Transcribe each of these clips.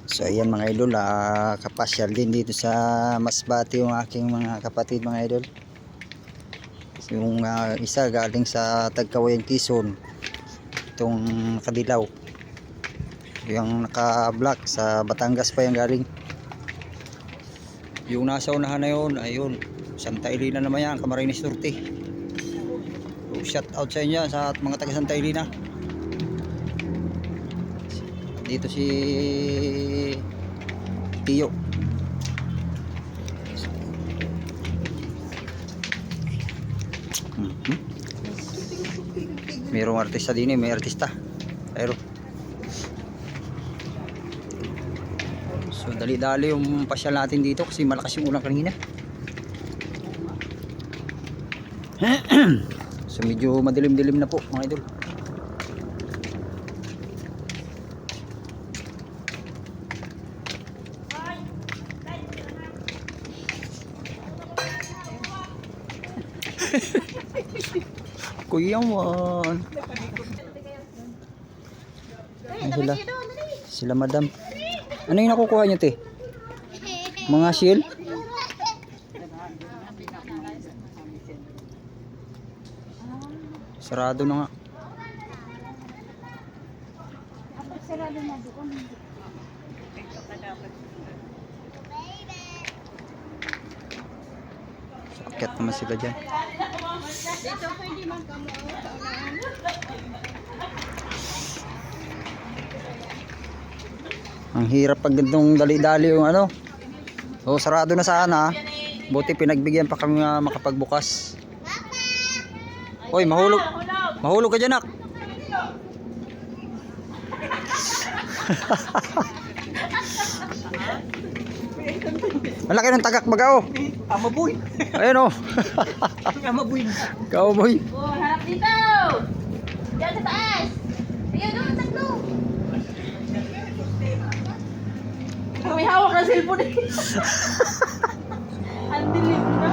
So ayan mga idol, kapasyal din dito sa Masbate yung aking mga kapatid mga idol. Yung isa galing sa Tagkawayan, Quezon, itong Kadilaw. Yung naka-black sa Batangas pa yung galing. Yung nasa unahan na yun, ayun, Santa Elena naman yan, Camarines Norte. So, shout out sa inyo sa mga taga Santa Elena. Dito si Tiyo. Mayroong artista din may artista. Pero so dali-dali yung pasyal natin dito kasi malakas yung ulan kanina. So medyo madilim-dilim na po mga idol. Kuya man. Sila madam. Ano yung nakukuha nyo te? Mga shell? Sarado na nga. Sarado na doon. Sakit naman sila dyan. Dito pwede magkamuha sa unahan. Ang hirap pag ganitong dali-dali yung ano. So sarado na sana. Buti pinagbigyan pa kami makapagbukas. Hoy, mahulog. Mahulog ka dyan, nak. Malaki ng tagak baga oh. Amaboy. Ayun oh. Amaboy. Cowboy. Oh, harap dito. Diyan sa taas. Ayan doon, tatlo. May hawak na cellphone eh. Ang dilim na.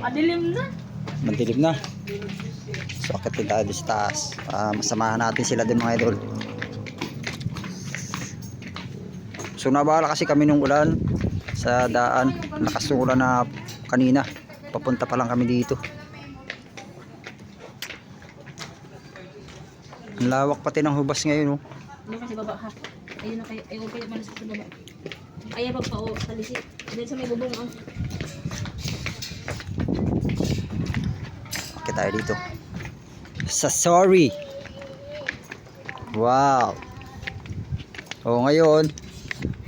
Ang dilim na. Mantilim na. So akitin tayo sa taas. Masamahan natin sila din mga idol. So nabala kasi kami nung ulan sa daan. Nakasulan na kanina. Papunta pa lang kami dito. Ang lawak pati ng hubas ngayon oh. Ano kasi baba ha? Ayun na kayo. Ayun kayo malas sa baba. Kaya pag pa o talisi. Dahil sa may bubong ang. Okay tayo dito. Sa sorry. Wow. O ngayon,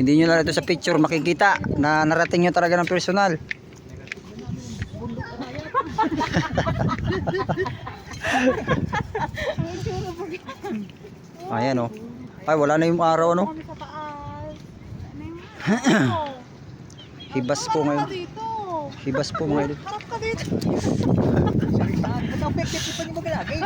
hindi nyo na ito sa picture makikita na narating nyo talaga ng personal. Ayan o. Ay wala na yung araw no. Hibas po ngayon. Hibas po mga idol. Harap ka dito. Ikaw pekit pa niyo magalagay.